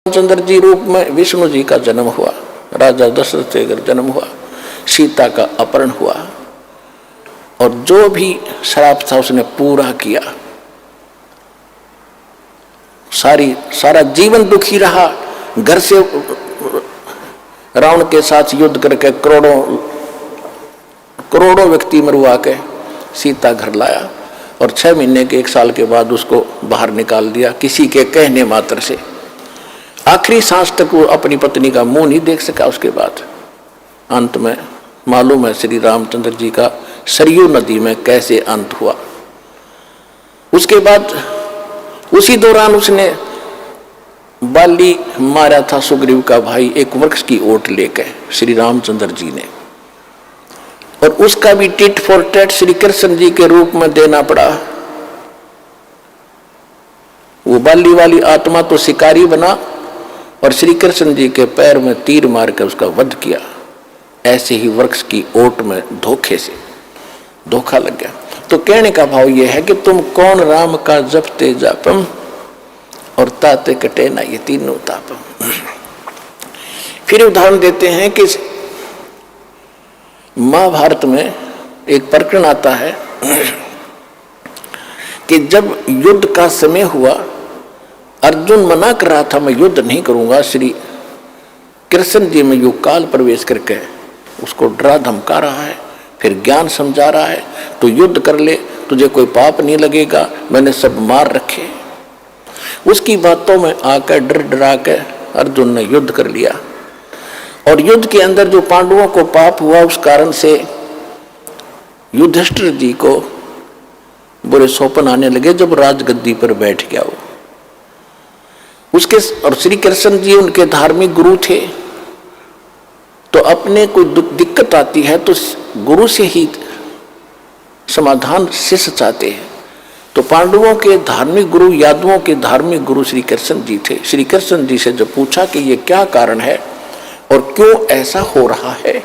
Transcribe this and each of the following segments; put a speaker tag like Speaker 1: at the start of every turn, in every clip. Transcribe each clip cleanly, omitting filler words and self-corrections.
Speaker 1: रामचंद्र जी रूप में विष्णु जी का जन्म हुआ, राजा दशरथ से जन्म हुआ, सीता का अपहरण हुआ और जो भी श्राप था उसने पूरा किया। सारा जीवन दुखी रहा, घर से रावण के साथ युद्ध करके करोड़ों व्यक्ति मरवा के सीता घर लाया और 6 महीने के 1 साल के बाद उसको बाहर निकाल दिया किसी के कहने मात्र से। आखिरी सांस तक वो अपनी पत्नी का मुंह नहीं देख सका। उसके बाद अंत में मालूम है श्री रामचंद्र जी का सरयू नदी में कैसे अंत हुआ। उसके बाद उसी दौरान उसने बाली मारा था सुग्रीव का भाई एक वृक्ष की ओट लेकर श्री रामचंद्र जी ने, और उसका भी tit for tat Shri Krishna ji के रूप में देना पड़ा। वो बाली वाली आत्मा तो शिकारी बना और श्री कृष्ण जी के पैर में तीर मार कर उसका वध किया। ऐसे ही वृक्ष की ओट में धोखे से धोखा लग गया। तो कहने का भाव यह है कि तुम कौन राम का जपते जापम और ताते कटे ना ये तीनों तापम। फिर उदाहरण देते हैं कि महाभारत में एक प्रकरण आता है कि जब युद्ध का समय हुआ, अर्जुन मना कर रहा था मैं युद्ध नहीं करूंगा, श्री कृष्ण जी में युग काल प्रवेश करके उसको डरा धमका रहा है, फिर ज्ञान समझा रहा है, तो युद्ध कर ले, तुझे कोई पाप नहीं लगेगा, मैंने सब मार रखे। उसकी बातों में आकर डर डरा के अर्जुन ने युद्ध कर लिया और युद्ध के अंदर जो पांडवों को पाप हुआ उस कारण से युधिष्ठिर जी को बुरे सौपन आने लगे। जब राजगद्दी पर बैठ गया वो उसके, और श्री कृष्ण जी उनके धार्मिक गुरु थे, तो अपने कोई दिक्कत आती है तो गुरु से ही समाधान शिष्य चाहते हैं। तो पांडवों के धार्मिक गुरु, यादवों के धार्मिक गुरु श्री कृष्ण जी थे। श्री कृष्ण जी से जब पूछा कि ये क्या कारण है और क्यों ऐसा हो रहा है,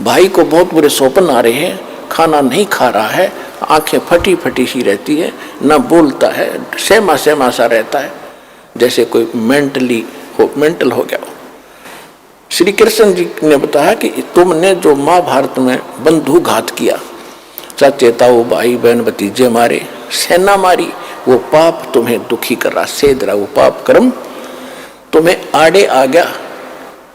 Speaker 1: भाई को बहुत बुरे सौपन आ रहे हैं, खाना नहीं खा रहा है, आंखें फटी फटी सी रहती है, न बोलता है, सहमा सा रहता है, जैसे कोई मेंटल हो गया। श्री कृष्ण जी ने बताया कि तुमने जो महाभारत में बंधु घात किया, चाचे ताऊ भाई बहन भतीजे मारे, सेना मारी, वो पाप तुम्हें दुखी कर रहा, सेध रहा, वो पाप कर्म तुम्हें आड़े आ गया,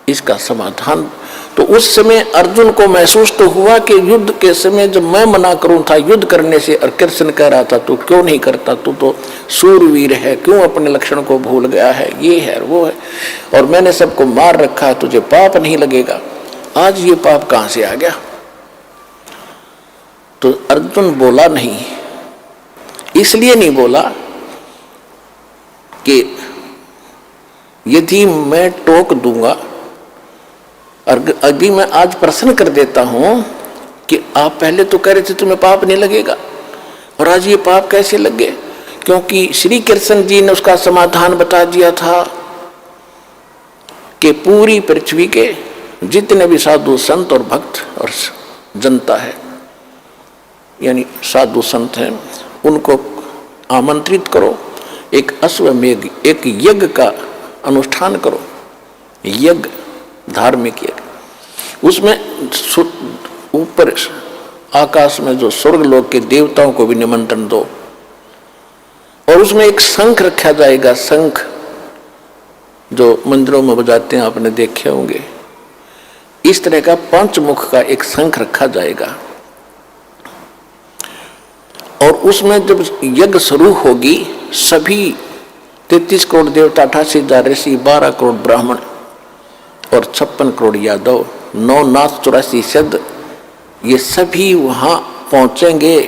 Speaker 1: इसका समाधान। तो उस समय अर्जुन को महसूस तो हुआ कि युद्ध के समय जब मैं मना करूं था युद्ध करने से, और कृष्ण कह रहा था तू क्यों नहीं करता, तू तो सूरवीर है, क्यों अपने लक्षण को भूल गया है, ये है वो है, और मैंने सबको मार रखा है, तुझे पाप नहीं लगेगा। आज ये पाप कहां से आ गया? तो अर्जुन बोला नहीं, इसलिए नहीं बोला कि यदि मैं टोक दूंगा और अभी मैं आज प्रश्न कर देता हूं कि आप पहले तो कह रहे थे तुम्हें पाप नहीं लगेगा, और आज ये पाप कैसे लग गए? क्योंकि श्री कृष्ण जी ने उसका समाधान बता दिया था कि पूरी पृथ्वी के जितने भी साधु संत और भक्त और जनता है, यानी साधु संत हैं, उनको आमंत्रित करो, एक अश्वमेध, एक यज्ञ का अनुष्ठान करो, यज्ञ, धार्मिक यज्ञ। उसमें ऊपर आकाश में जो स्वर्ग लोक के देवताओं को भी निमंत्रण दो, और उसमें एक शंख रखा जाएगा, शंख जो मंदिरों में बजाते हैं, आपने देखे होंगे, इस तरह का 5 मुख का एक शंख रखा जाएगा। और उसमें जब यज्ञ शुरू होगी, सभी 33 करोड़ देवता, 88,000 ऋषि, 12 करोड़ ब्राह्मण और 56 करोड़ यादव, 9 नाथ 84 सिद्ध, ये सभी वहां पहुंचेंगे।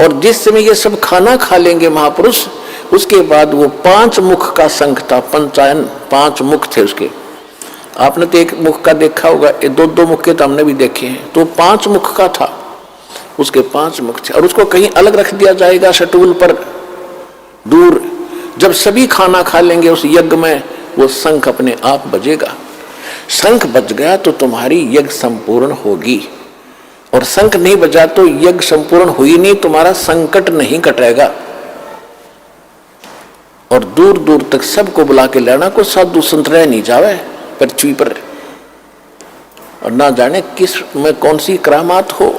Speaker 1: और जिस समय ये सब खाना खा लेंगे महापुरुष, उसके बाद वो 5 मुख का शंख था, पंचायन 5 मुख थे उसके। आपने तो एक मुख का देखा होगा, 2-2 मुख के तो हमने भी देखे हैं, तो 5 मुख का था, उसके 5 मुख थे। और उसको कहीं अलग रख दिया जाएगा सटूल पर दूर। जब सभी खाना खा लेंगे उस यज्ञ में, वो शंख अपने आप बजेगा। शंख बज गया तो तुम्हारी यज्ञ संपूर्ण होगी, और शंख नहीं बजा तो यज्ञ संपूर्ण हुई नहीं, तुम्हारा संकट नहीं कटेगा। और दूर दूर तक सबको बुला के लाना, को साधु संत रह नहीं जावे पृथ्वी पर, और ना जाने किस में कौन सी करामात हो।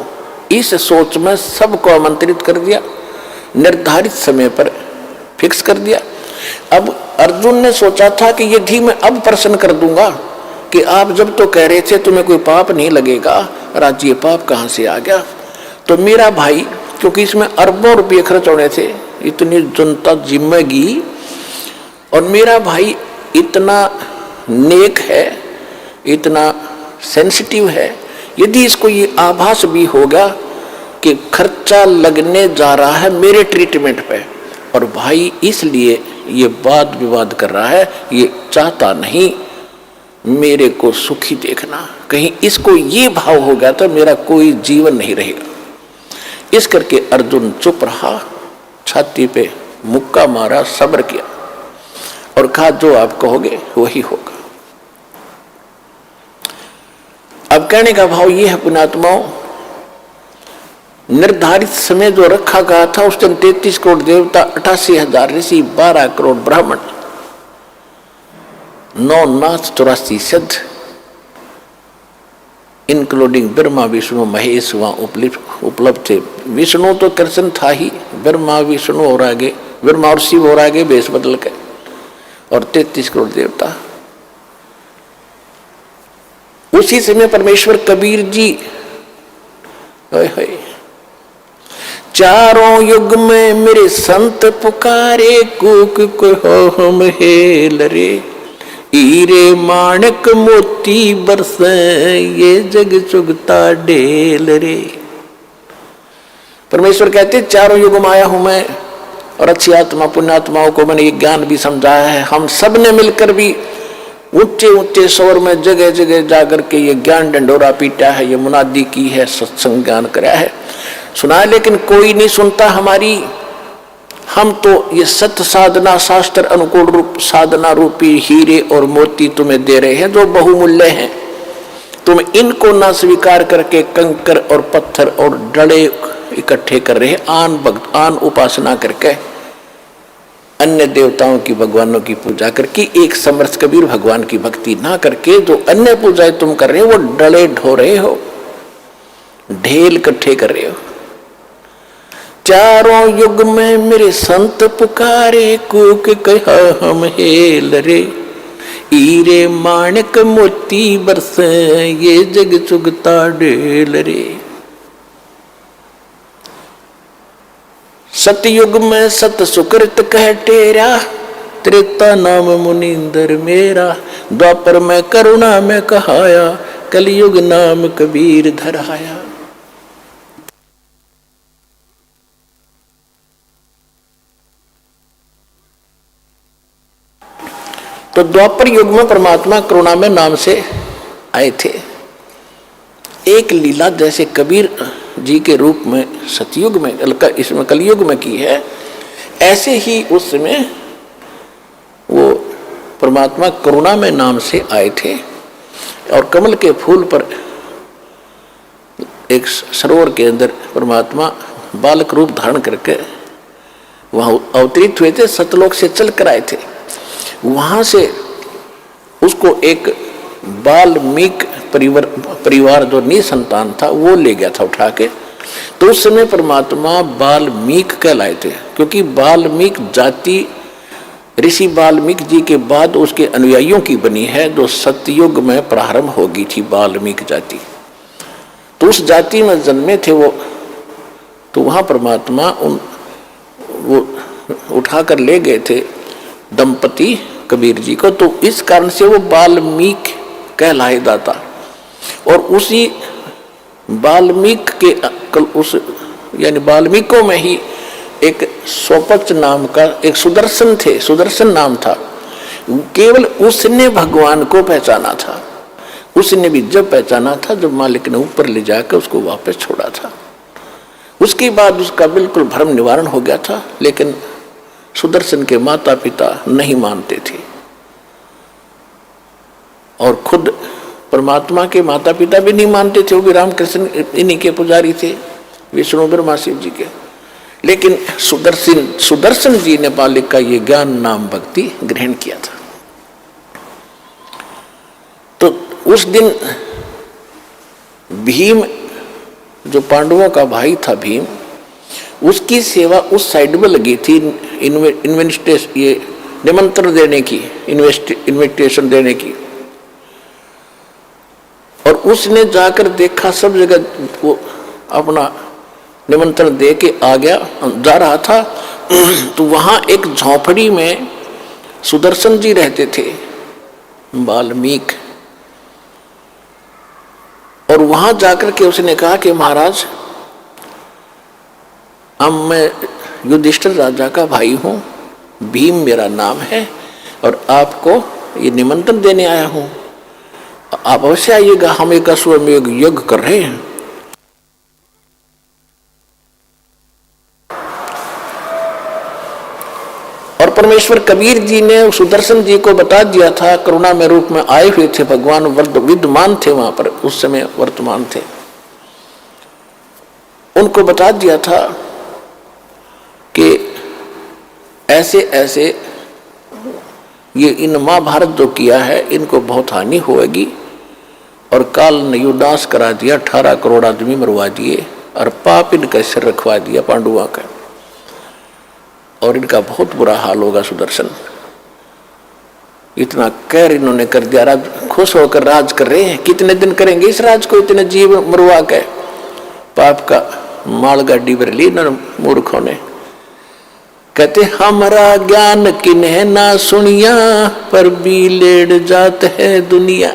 Speaker 1: इस सोच में सबको आमंत्रित कर दिया, निर्धारित समय पर फिक्स कर दिया। अब अर्जुन ने सोचा था कि यदि मैं अब प्रश्न कर दूंगा कि आप जब तो कह रहे थे तुम्हें कोई पाप नहीं लगेगा, राज ये पाप कहां से आ गया, तो मेरा भाई, क्योंकि इसमें अरबों रुपये खर्च होने थे, इतनी जनता जिम्मेगी, और मेरा भाई इतना नेक है, इतना सेंसिटिव है, यदि इसको ये आभास भी होगा कि खर्चा लगने जा रहा है मेरे ट्रीटमेंट पे, और भाई इसलिए ये वाद विवाद कर रहा है, ये चाहता नहीं मेरे को सुखी देखना, कहीं इसको ये भाव हो गया तो मेरा कोई जीवन नहीं रहेगा। इस करके अर्जुन चुप रहा, छाती पे मुक्का मारा, सब्र किया और कहा जो आप कहोगे वही होगा। अब कहने का भाव ये है पुण्यात्माओं, निर्धारित समय जो रखा गया था उस दिन 33 करोड़ देवता, 88,000 ऋषि, 12 करोड़ ब्राह्मण, 9 नाथ, 84 सिद्ध, इंक्लूडिंग ब्रह्मा विष्णु महेश वहां उपलब्ध थे। विष्णु तो कृष्ण था ही, ब्रह्मा विष्णु और आगे ब्रह्मा और शिव और आगे बेस बदल के, और 33 करोड़ देवता। उसी समय परमेश्वर कबीर जी, चारों युग में मेरे संत पुकारे, कूक को हम हेल रे, हीरे माणक मोती बरसे, ये जग चुगता ढेल रे। परमेश्वर कहते चारों युग में आया हूं मैं, और अच्छी आत्मा पुण्यात्माओं को मैंने ये ज्ञान भी समझाया है। हम सब ने मिलकर भी ऊंचे ऊंचे स्वर में जगह जगह जाकर के ये ज्ञान डंडोरा पीटा है, ये मुनादी की है, सत्संग ज्ञान कराया है, सुना है, लेकिन कोई नहीं सुनता हमारी। हम तो ये सत्य साधना शास्त्र अनुकूल रूप साधना रूपी हीरे और मोती तुम्हें दे रहे हैं जो बहुमूल्य हैं। तुम इनको ना स्वीकार करके कंकर और पत्थर और डले इकट्ठे कर रहे हैं, आन उपासना करके, अन्य देवताओं की भगवानों की पूजा करके, एक समर्थ कबीर भगवान की भक्ति ना करके जो अन्य पूजाएं तुम कर रहे हो वो डले ढो रहे हो, ढेल इकट्ठे कर रहे हो। चारों युग में मेरे संत पुकारे, कूक कहा हम हेल रे, हीरे माणक मोती बरसे, ये जग चुगता ढेल रे। सतयुग में सत सुकृत कह टेरा, त्रेता नाम मुनिंदर मेरा, द्वापर में करुणा में कहाया, कलयुग नाम कबीर धराया। तो द्वापर युग में परमात्मा करुणा में नाम से आए थे। एक लीला जैसे कबीर जी के रूप में सतयुग में, इसमें कलयुग में की है, ऐसे ही उस समय वो परमात्मा करुणा में नाम से आए थे, और कमल के फूल पर एक सरोवर के अंदर परमात्मा बालक रूप धारण करके वहां अवतरित हुए थे, सतलोक से चल कर आए थे। वहां से उसको एक वाल्मीकि परिवार जो निसंतान था वो ले गया था उठा के। तो उस समय परमात्मा वाल्मीकि कहलाए थे, क्योंकि वाल्मीकि जाति ऋषि वाल्मीकि जी के बाद उसके अनुयायियों की बनी है, जो सतयुग में प्रारंभ होगी थी वाल्मीकि जाति। तो उस जाति में जन्मे थे वो, तो वहां परमात्मा वो उठाकर ले गए थे दंपति कबीर जी को, तो इस कारण से वो वाल्मीकि कहलाए जाता। और उसी वाल्मीकि के उस यानी वाल्मीकियों में ही एक सोपच नाम का एक सुदर्शन थे, सुदर्शन नाम था। केवल उसने भगवान को पहचाना था। उसने भी जब पहचाना था जब मालिक ने ऊपर ले जाकर उसको वापस छोड़ा था। उसके बाद उसका बिल्कुल भ्रम निवारण हो गया था, लेकिन सुदर्शन के माता पिता नहीं मानते थे, और खुद परमात्मा के माता पिता भी नहीं मानते थे। वो भी रामकृष्ण इन्हीं के पुजारी थे, विष्णु ब्रह्मा शिव जी के। लेकिन सुदर्शन जी ने बालिक का ये ज्ञान नाम भक्ति ग्रहण किया था। तो उस दिन भीम, जो पांडवों का भाई था भीम, उसकी सेवा उस साइड में लगी थी ये निमंत्रण देने की, इन्विटेशन देने की। और उसने जाकर देखा, सब जगह वो अपना निमंत्रण दे के आ गया, जा रहा था। तो वहां एक झोपड़ी में सुदर्शन जी रहते थे, वाल्मीकि। और वहां जाकर के उसने कहा कि महाराज, अब मैं युधिष्ठिर राजा का भाई हूं, भीम मेरा नाम है, और आपको ये निमंत्रण देने आया हूं, आप अवश्य आइएगा, हम एक अश्वमेध यज्ञ कर रहे हैं। और परमेश्वर कबीर जी ने सुदर्शन जी को बता दिया था, करुणा में रूप में आए हुए थे भगवान, विद्यमान थे वहां पर, उस समय वर्तमान थे। उनको बता दिया था कि ऐसे ऐसे ये इन महाभारत जो किया है, इनको बहुत हानि होगी। और काल ने युदास करा दिया, 18 करोड़ आदमी मरवा दिए, और पाप इनका सिर रखवा दिया पांडुओं का, और इनका बहुत बुरा हाल होगा। सुदर्शन इतना कहर इन्होंने कर दिया, राज खुश होकर राज कर रहे हैं, कितने दिन करेंगे इस राज को, इतने जीव मरवा के। पाप का मालगाड़ी भर ली इन्होंने मूर्खों ने। कहते हमारा ज्ञान किन्हें ना सुनिया, पर भी लेड़ जात है दुनिया।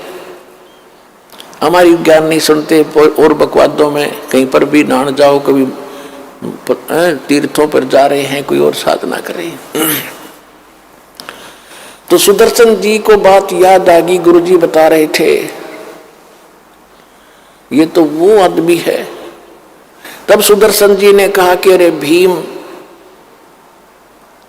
Speaker 1: हमारी ज्ञान नहीं सुनते, और बकवादों में कहीं पर भी नहाने जाओ, कभी तीर्थों पर जा रहे हैं, कोई और साधना कर रहे हैं। तो सुदर्शन जी को बात याद आ गई, गुरु जी बता रहे थे ये तो वो आदमी है। तब सुदर्शन जी ने कहा कि अरे भीम,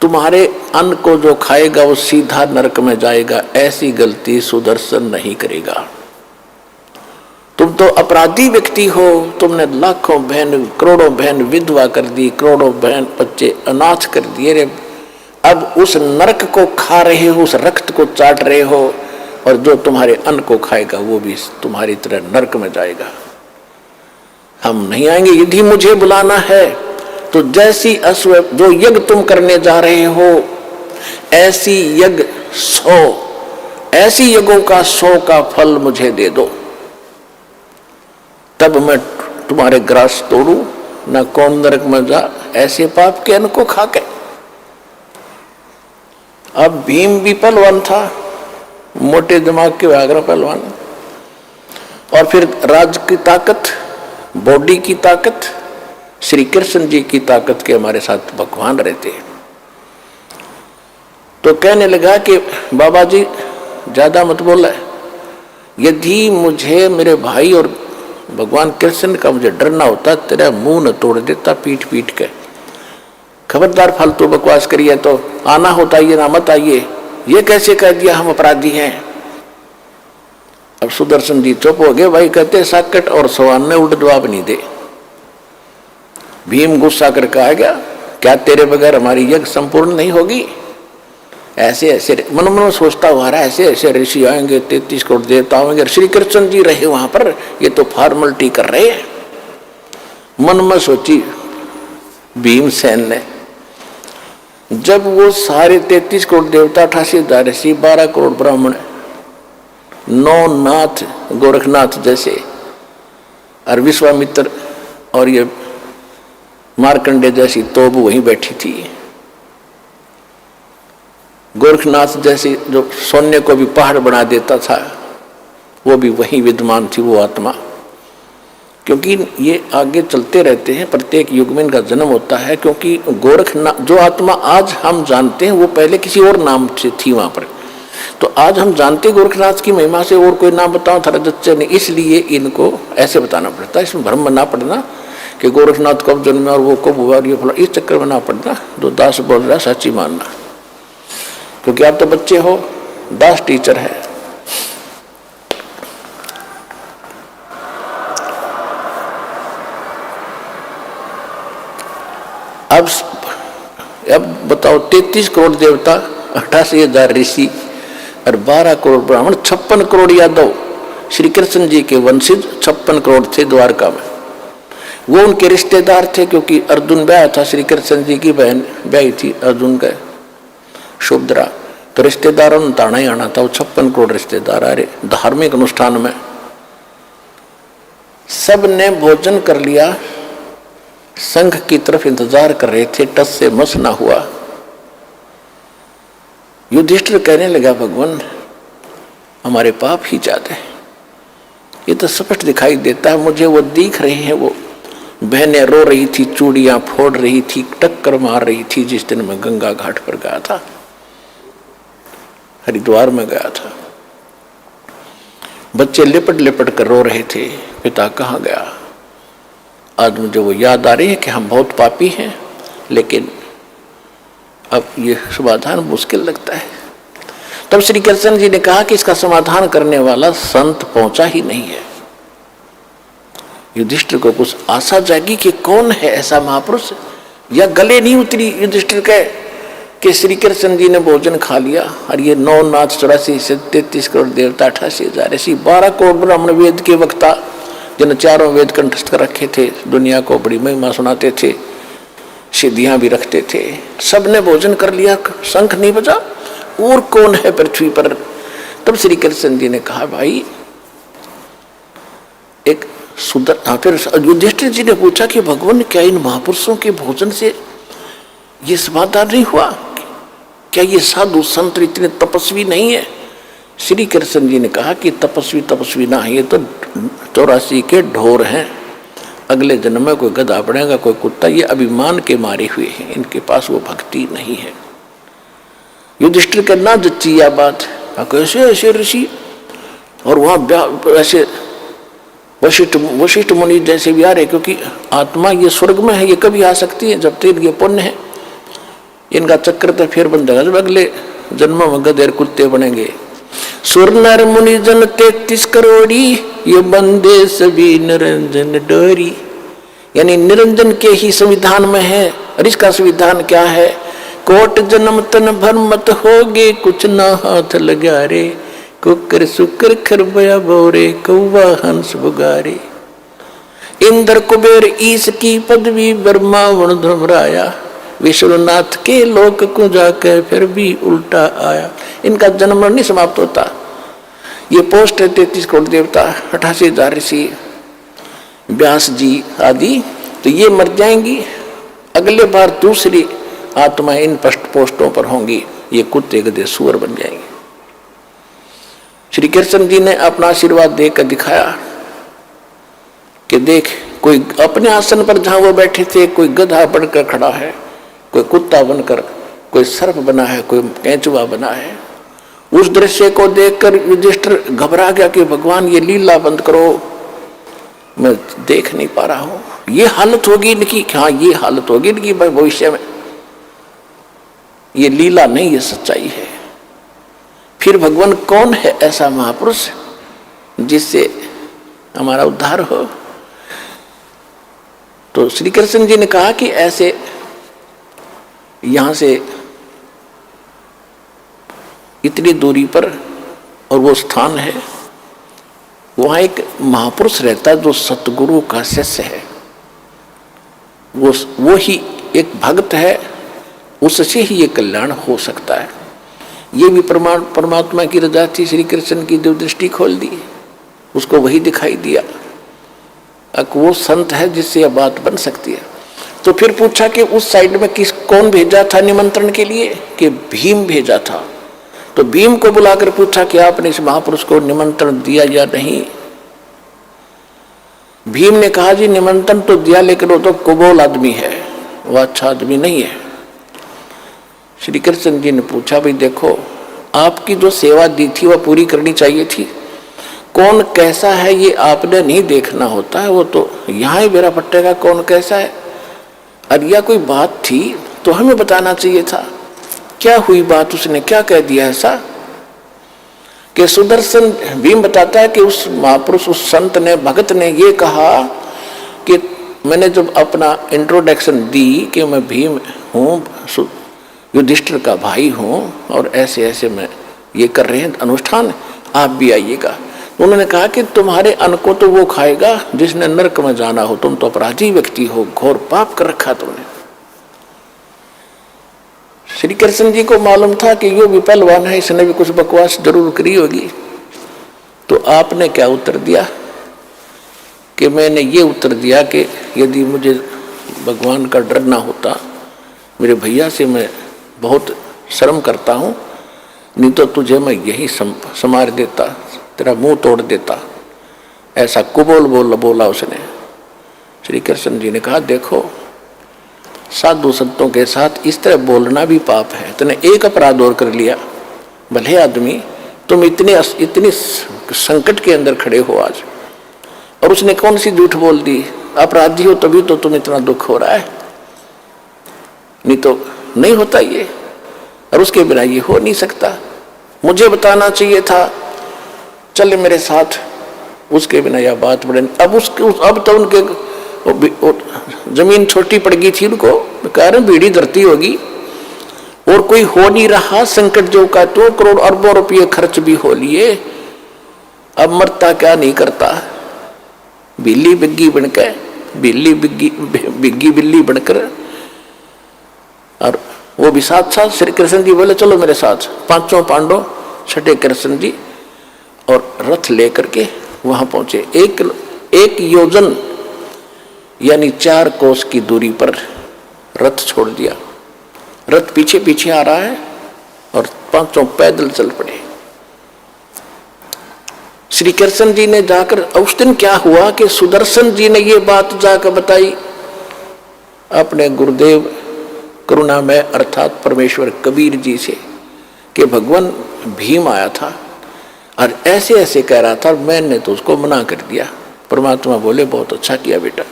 Speaker 1: तुम्हारे अन्न को जो खाएगा वो सीधा नरक में जाएगा, ऐसी गलती सुदर्शन नहीं करेगा। तुम तो अपराधी व्यक्ति हो, तुमने लाखों बहन, करोड़ों बहन विधवा कर दी, करोड़ों बहन बच्चे अनाथ कर दिए रे। अब उस नरक को खा रहे हो, उस रक्त को चाट रहे हो, और जो तुम्हारे अन्न को खाएगा वो भी तुम्हारी तरह नरक में जाएगा। हम नहीं आएंगे, यदि मुझे बुलाना है तो जैसी जो यज्ञ तुम करने जा रहे हो, ऐसी यज्ञ 100, ऐसी यज्ञों का 100 का फल मुझे दे दो, तब मैं तुम्हारे ग्रास तोड़ू, न कौन नरक में जा, ऐसे पाप के अन्न को खा के। अब भीम भी पहलवान था, मोटे दिमाग के व्याघ्र पहलवान, और फिर राज की ताकत, बॉडी की ताकत, श्री कृष्ण जी की ताकत के हमारे साथ भगवान रहते हैं। तो कहने लगा कि बाबा जी ज्यादा मत बोला, यदि मुझे मेरे भाई और भगवान कृष्ण का मुझे डरना होता, तेरा मुंह न तोड़ देता पीट पीट के। खबरदार फालतू बकवास करिए, तो आना होता ये ना मत आइए, ये कैसे कह दिया हम अपराधी हैं। अब सुदर्शन जी चुप हो गए। भाई कहते साकट और सवान ने उल्ट जवाब नहीं दे। भीम गुस्सा करके आ गया, क्या तेरे बगैर हमारी यज्ञ संपूर्ण नहीं होगी? ऐसे ऐसे मन मन सोचता हुआ रहा, ऐसे ऐसे ऋषि आएंगे, 33 करोड़ देवता आएंगे, श्री कृष्ण जी रहे वहां पर, ये तो फॉर्मलिटी कर रहे हैं। मन में सोची भीमसेन ने। जब वो सारे 33 करोड़ देवता, 88,000 ऋषि, 12 करोड़ ब्राह्मण, 9 नाथ गोरखनाथ जैसे, और विश्वामित्र और ये मार्कंडे जैसी तोब वहीं बैठी थी। गोरखनाथ जैसी जो सोने को भी पहाड़ बना देता था, वो भी वहीं विद्यमान थी, वो आत्मा। क्योंकि ये आगे चलते रहते हैं, प्रत्येक युग में इनका जन्म होता है। क्योंकि गोरखनाथ जो आत्मा आज हम जानते हैं, वो पहले किसी और नाम से थी वहां पर। तो आज हम जानते गोरखनाथ की महिमा से, और कोई नाम बताओ थारा जच्चे नहीं, इसलिए इनको ऐसे बताना पड़ता है। इसमें भ्रम ना पड़ना कि गोरखनाथ कब जन्मे और वो कब हुआ, और ये फला, इस चक्कर में ना पड़ना। जो दास बोल रहा है सच्ची मानना, क्योंकि आप तो बच्चे हो, दास टीचर है। अब बताओ 33 करोड़ देवता, 88,000 ऋषि और 12 करोड़ ब्राह्मण, 56 करोड़ यादव श्री कृष्ण जी के वंशज 56 करोड़ थे द्वारका में। वो उनके रिश्तेदार थे, क्योंकि अर्जुन ब्याह था, श्री कृष्ण जी की बहन ब्याही थी अर्जुन का सुभद्रा, तो रिश्तेदारों ने ताना ही आना था। वो 56 करोड़ रिश्तेदार आ रहे। धार्मिक अनुष्ठान में सब ने भोजन कर लिया, संघ की तरफ इंतजार कर रहे थे, टस से मस ना हुआ। युधिष्ठिर कहने लगा, भगवान हमारे पाप ही ज्यादा है, ये तो स्पष्ट दिखाई देता है मुझे। वो दिख रहे हैं, वो बहनें रो रही थी, चूड़ियां फोड़ रही थी, टक्कर मार रही थी। जिस दिन मैं गंगा घाट पर गया था, हरिद्वार में गया था, बच्चे लिपट लिपट कर रो रहे थे, पिता कहाँ गया। आज मुझे वो याद आ रही है कि हम बहुत पापी हैं, लेकिन अब ये समाधान मुश्किल लगता है। तब श्री कृष्ण जी ने कहा कि इसका समाधान करने वाला संत पहुंचा ही नहीं है। युधिष्ठिर को कुछ आशा जागी कि कौन है ऐसा महापुरुष, या गले नहीं उतरी युधिष्ठिर के कि श्री कृष्ण जी ने भोजन खा लिया और ये 9 नाथ 84 से 33 करोड़ देवता 88,000 ऐसी 12 करोड़ ब्राह्मण वेद के वक्ता, जिन चारों वेद कंठस्थ कर रखे थे, दुनिया को बड़ी महिमा सुनाते थे, सिद्धियां भी रखते थे, सबने भोजन कर लिया, शंख नहीं बजा, और कौन है पृथ्वी पर। तब श्री कृष्ण जी ने कहा, भाई एक फिर युधिष्ठिर जी ने पूछा कि भगवान क्या इन महापुरुषों के भोजन से ये समाधान नहीं हुआ? क्या ये साधु संत इतने तपस्वी नहीं है? श्री कृष्ण जी ने कहा कि तपस्वी ना है, ये तो 84 के ढोर हैं, अगले जन्म में कोई गधा बनेगा, कोई कुत्ता, ये अभिमान के मारे हुए हैं, इनके पास वो भक्ति नहीं है। युधिष्ठिर के ना जच्ची यह बात, कैसे ऐसे ऋषि और वहां ऐसे वशिष्ठ मुनि जैसे भी आ रहे, क्योंकि आत्मा ये स्वर्ग में है, ये कभी आ सकती है जब तक ये पुण्य है। इनका चक्र तो फिर बन जाएगा जब अगले जन्म में गधेर कुत्ते बनेंगे। सुर नर मुनि जन 33 करोड़ी, ये बंदे सभी निरंजन डोरी। यानी निरंजन के ही संविधान में है। और इसका संविधान क्या है? कोट जन्म तन भर मत होगे, कुछ ना हाथ लगा रे, कुकर सुकर खरबया बोरे, कौवा हंस बुगारे। इंद्र कुबेर ईश की पदवी, ब्रह्मा वरुण धर्मराया, विश्वनाथ के लोक को जाकर फिर भी उल्टा आया। इनका जन्म नहीं समाप्त होता। ये पोस्ट है 33 करोड़ देवता, 88,000 ऋषि, व्यास जी आदि, तो ये मर जाएंगी। अगले बार दूसरी आत्माएं इन पोस्टों पर होंगी, ये कुत्ते गधे सुअर बन जाएंगे। श्री कृष्ण जी ने अपना आशीर्वाद देकर दिखाया कि देख, कोई अपने आसन पर जहां वो बैठे थे, कोई गधा बनकर खड़ा है, कोई कुत्ता बनकर, कोई सर्प बना है, कोई केंचुआ बना है। उस दृश्य को देखकर युधिष्ठिर घबरा गया कि भगवान ये लीला बंद करो, मैं देख नहीं पा रहा हूं। ये हालत होगी इनकी, हाँ ये हालत होगी इनकी भविष्य में। ये लीला नहीं, ये सच्चाई है। फिर भगवान कौन है ऐसा महापुरुष जिससे हमारा उद्धार हो? तो श्री कृष्ण जी ने कहा कि ऐसे यहां से इतनी दूरी पर और वो स्थान है, वहां एक महापुरुष रहता है जो सतगुरु का शिष्य है। वो ही एक भक्त है, उससे ही ये कल्याण हो सकता है। ये भी परमात्मा की रजा थी। श्री कृष्ण की जो दृष्टि खोल दी, उसको वही दिखाई दिया, वो संत है जिससे यह बात बन सकती है। तो फिर पूछा कि उस साइड में कौन भेजा था निमंत्रण के लिए? कि भीम भेजा था। तो भीम को बुलाकर पूछा कि आपने इस महापुरुष को निमंत्रण दिया या नहीं? भीम ने कहा, जी निमंत्रण तो दिया, लेकिन वो तो कुबोल आदमी है, वो अच्छा आदमी नहीं है। श्री कृष्ण जी ने पूछा, भाई देखो, आपकी जो सेवा दी थी वह पूरी करनी चाहिए थी। कौन कैसा है ये आपने नहीं देखना होता है, वो तो यहाँ ही बेरा पट्टेगा कौन कैसा है। और यह कोई बात थी तो हमें बताना चाहिए था। क्या हुई बात, उसने क्या कह दिया ऐसा? कि सुदर्शन भीम बताता है कि उस महापुरुष, उस संत ने, भगत ने ये कहा कि मैंने जब अपना इंट्रोडक्शन दी कि मैं भीम हूँ, युधिष्ठिर का भाई हूँ और ऐसे ऐसे मैं ये कर रहे हैं अनुष्ठान, आप भी आइएगा। उन्होंने कहा कि तुम्हारे अन्न को तो वो खाएगा जिसने नरक में जाना हो, तुम तो अपराधी व्यक्ति हो, घोर पाप कर रखा तुमने। श्री कृष्ण जी को मालूम था कि यो भी पहलवान है, इसने भी कुछ बकवास जरूर करी होगी। तो आपने क्या उत्तर दिया कि मैंने ये उत्तर दिया कि यदि मुझे भगवान का डर ना होता, मेरे भैया से मैं बहुत शर्म करता हूँ, नहीं तो तुझे मैं यही संवार देता, तेरा मुंह तोड़ देता। ऐसा कुबोल बोला उसने। श्री कृष्ण जी ने कहा देखो, साधु संतों के साथ इस तरह बोलना भी पाप है। तूने एक अपराध और कर लिया, भले आदमी तुम इतनी संकट के अंदर खड़े हो आज, और उसने कौन सी झूठ बोल दी? अपराधी हो तभी तो तुम इतना दुख हो रहा है, नहीं तो नहीं होता ये, और उसके बिना ये हो नहीं सकता। मुझे बताना चाहिए था, चले मेरे साथ, उसके बिना यह बात बढ़े। अब तो उनके जमीन छोटी पड़ गई थी, उनको कारण बीड़ी धरती होगी और कोई हो नहीं रहा। संकट जो का तो करोड़ अरबों रुपये खर्च भी हो लिए, अब मरता क्या नहीं करता। बिल्ली बिग्गी बनकर, बिग्गी बिल्ली बनकर, और वो भी साथ साथ। श्री कृष्ण जी बोले चलो मेरे साथ। पांचों पांडव छठे कृष्ण जी और रथ लेकर के वहां पहुंचे। एक योजन यानी 4 कोस की दूरी पर रथ छोड़ दिया। रथ पीछे पीछे आ रहा है और पांचों पैदल चल पड़े। श्री कृष्ण जी ने जाकर, उस दिन क्या हुआ कि सुदर्शन जी ने ये बात जाकर बताई अपने गुरुदेव करुणामय अर्थात परमेश्वर कबीर जी से कि भगवान भीम आया था और ऐसे ऐसे कह रहा था, मैंने तो उसको मना कर दिया। परमात्मा बोले बहुत अच्छा किया बेटा,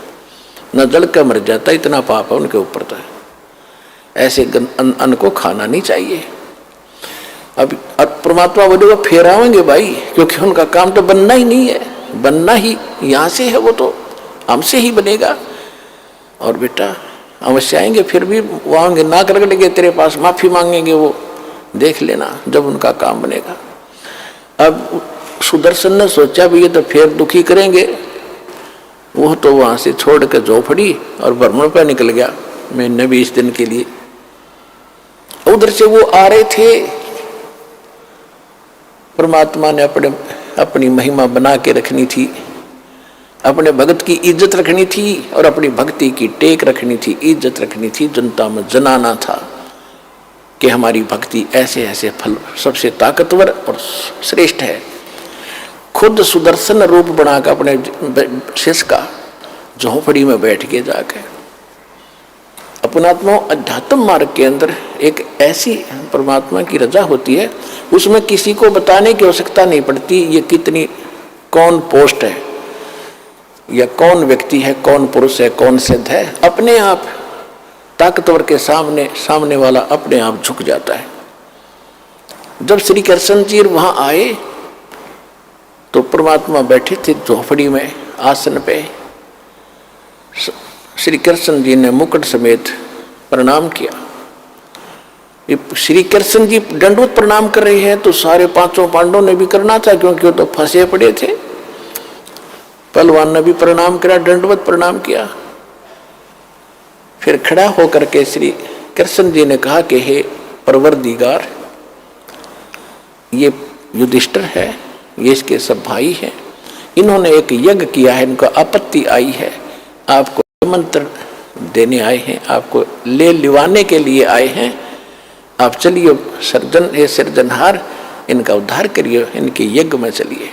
Speaker 1: न जल कर मर जाता, इतना पाप है उनके ऊपर। तो ऐसे अन्न को खाना नहीं चाहिए। अब परमात्मा बोले वो फिर आएंगे भाई, क्योंकि उनका काम तो बनना ही नहीं है, बनना ही यहाँ से है, वो तो हमसे ही बनेगा। और बेटा अवश्य आएंगे, फिर भी वो आएंगे, नाक रगड़ेंगे तेरे पास, माफी मांगेंगे, वो देख लेना जब उनका काम बनेगा। अब सुदर्शन ने सोचा भी ये तो फिर दुखी करेंगे, वो तो वहां से छोड़ कर झोपड़ी और भ्रमण पर निकल गया महीने 20 दिन के लिए। उधर से वो आ रहे थे, परमात्मा ने अपनी महिमा बना के रखनी थी, अपने भगत की इज्जत रखनी थी और अपनी भक्ति की टेक रखनी थी, इज्जत रखनी थी, जनता में जनाना था कि हमारी भक्ति ऐसे ऐसे फल सबसे ताकतवर और श्रेष्ठ है। खुद सुदर्शन रूप बनाकर अपने शिष्य का झोपड़ी में बैठ के जाकर अपनात्मा अध्यात्म मार्ग के अंदर एक ऐसी परमात्मा की रजा होती है, उसमें किसी को बताने की आवश्यकता नहीं पड़ती ये कितनी कौन पोस्ट है या कौन व्यक्ति है, कौन पुरुष है, कौन सिद्ध है। अपने आप ताकतवर के सामने वाला अपने आप झुक जाता है। जब श्री कृष्ण जी वहां आए तो परमात्मा बैठे थे झोपड़ी में आसन पे। श्री कृष्ण जी ने मुकुट समेत प्रणाम किया। श्री कृष्ण जी दंडवत प्रणाम कर रहे हैं तो सारे पांचों पांडवों ने भी करना था, क्योंकि वो तो फंसे पड़े थे। पहलवान ने भी प्रणाम किया, दंडवत प्रणाम किया। फिर खड़ा होकर के श्री कृष्ण जी ने कहा कि हे परवरदिगार, ये युधिष्ठिर है, ये इसके सब भाई हैं, इन्होंने एक यज्ञ किया है, इनको आपत्ति आई है, आपको मंत्र देने आए हैं, आपको ले लिवाने के लिए आए हैं। आप चलिए सृजनहार, इनका उद्धार करिए, इनके यज्ञ में चलिए,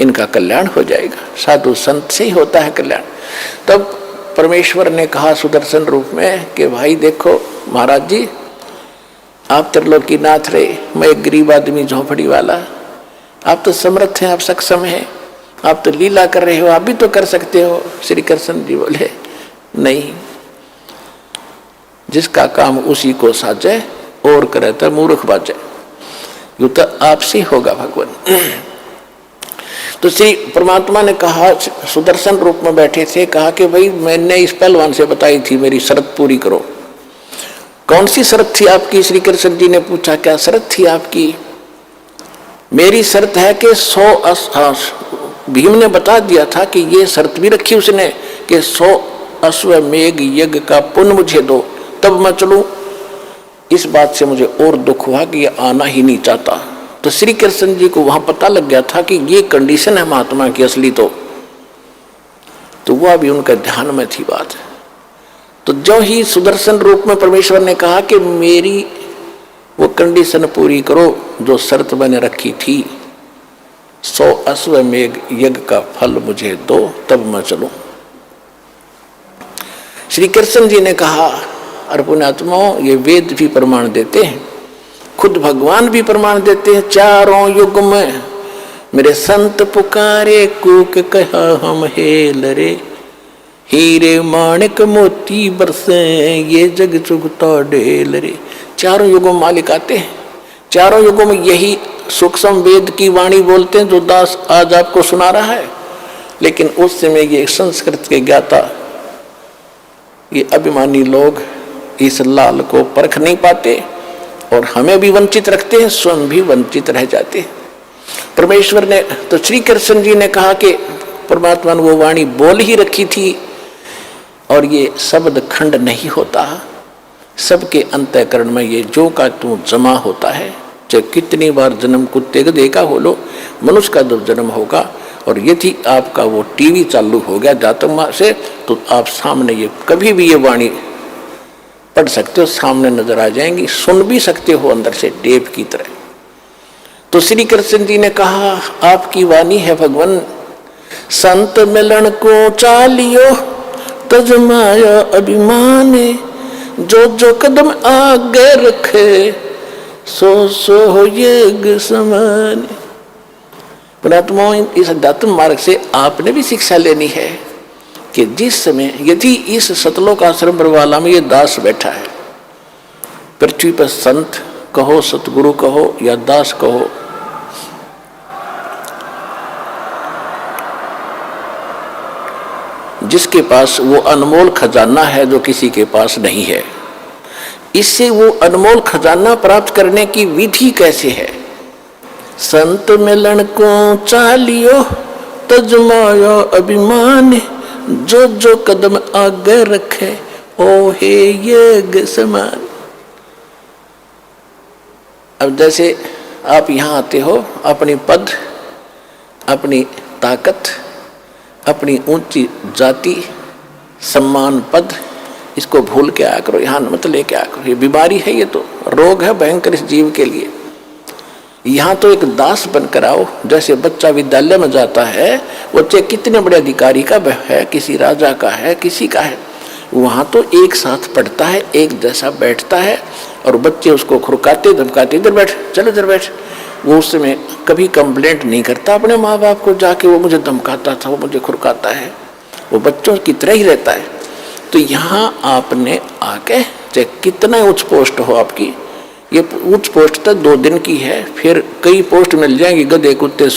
Speaker 1: इनका कल्याण हो जाएगा। साधु संत से ही होता है कल्याण। तब परमेश्वर ने कहा सुदर्शन रूप में कि भाई देखो महाराज जी, आप त्रिलोकीनाथ रहे, मैं एक गरीब आदमी झोपड़ी वाला, आप तो समर्थ हैं, आप सक्षम हैं, आप तो लीला कर रहे हो, आप भी तो कर सकते हो। श्री कृष्ण जी बोले नहीं, जिसका काम उसी को साजे और करे तो मूर्ख बाजे, यू तो आपसे होगा भगवान। तो श्री परमात्मा ने कहा, सुदर्शन रूप में बैठे थे, कहा कि भाई मैंने इस पहलवान से बताई थी, मेरी शर्त पूरी करो। कौन सी शर्त थी आपकी? श्री कृष्ण जी ने पूछा, क्या शर्त थी आपकी? मेरी शर्त है कि 100 भीम ने बता दिया था कि ये शर्त भी रखी उसने कि 100 अश्वमेघ यज्ञ का पुण्य मुझे दो, तब मैं चलूं। इस बात से मुझे और दुख हुआ कि ये आना ही नहीं चाहता। तो श्री कृष्ण जी को वहां पता लग गया था कि ये कंडीशन है महात्मा की असली। तो वह भी उनका ध्यान में थी बात। तो जो ही सुदर्शन रूप में परमेश्वर ने कहा कि मेरी वो कंडीशन पूरी करो जो शर्त मैंने रखी थी, 100 अश्वमेघ यज्ञ का फल मुझे दो, तब मैं चलूं। श्री कृष्ण जी ने कहा, अरे पुण्यात्माओं, ये वेद भी प्रमाण देते हैं, खुद भगवान भी प्रमाण देते हैं। चारों युग में मेरे संत पुकारे, कूक कहा हम हेल रे, हीरे माणिक मोती बरसे, ये जग चुगता ढेल रे। चारों युगों में मालिक आते हैं, चारों युगों में यही सूक्ष्म वेद की वाणी बोलते हैं जो दास आज आपको सुना रहा है। लेकिन उस समय ये संस्कृत के ज्ञाता, ये अभिमानी लोग इस लाल को परख नहीं पाते और हमें भी वंचित रखते हैं, स्वयं भी वंचित रह जाते हैं। परमेश्वर ने तो श्री कृष्ण जी ने कहा कि परमात्मा ने वो वाणी बोल ही रखी थी और ये शब्द खंड नहीं होता। सबके अंतःकरण में ये जो का तू जमा होता है, चाहे कितनी बार जन्म कुत्ते गधे का हो लो, मनुष्य का जब जन्म होगा और यदि आपका वो टीवी चालू हो गया जातक माँ से, तो आप सामने ये कभी भी ये वाणी पढ़ सकते हो, सामने नजर आ जाएंगी, सुन भी सकते हो अंदर से टेप की तरह। तो श्री कृष्ण जी ने कहा, आपकी वाणी है भगवान, संत मिलन को चालियो तजमाया अभिमाने, जो जो कदम आगे रखे सो सो यज्ञ समान। पुणात्माओं, इस अध्यात्म मार्ग से आपने भी शिक्षा लेनी है कि जिस समय यदि इस सतलोक आश्रम बरवाला में ये दास बैठा है, पृथ्वी पर संत कहो, सतगुरु कहो या दास कहो, जिसके पास वो अनमोल खजाना है जो किसी के पास नहीं है, इससे वो अनमोल खजाना प्राप्त करने की विधि कैसे है? संत मिलन को चालियो तजमाया अभिमान, जो जो कदम आगे रखे ओ हे यज्ञ समान। अब जैसे आप यहाँ आते हो, अपनी पद, अपनी ताकत, अपनी ऊंची जाति, सम्मान, पद, इसको भूल के आया करो, यहाँ मत लेके आया करो। ये बीमारी है, ये तो रोग है भयंकर इस जीव के लिए। यहाँ तो एक दास बनकर आओ। जैसे बच्चा विद्यालय में जाता है, बच्चे कितने बड़े अधिकारी का है, किसी राजा का है, किसी का है, वहाँ तो एक साथ पढ़ता है, एक जैसा बैठता है और बच्चे उसको खुरकाते धमकाते, इधर बैठ, चलो इधर बैठ। वो उस समय कभी कंप्लेंट नहीं करता अपने माँ बाप को जाके, वो मुझे धमकाता था, वो मुझे खुरकाता है, वो बच्चों की तरह ही रहता है। तो यहाँ आपने आके, चाहे कितना उच्च पोस्ट हो आपकी, ये उच्च पोस्ट तक 2 दिन की है, फिर कई पोस्ट मिल जाएंगी, गधे कुत्ते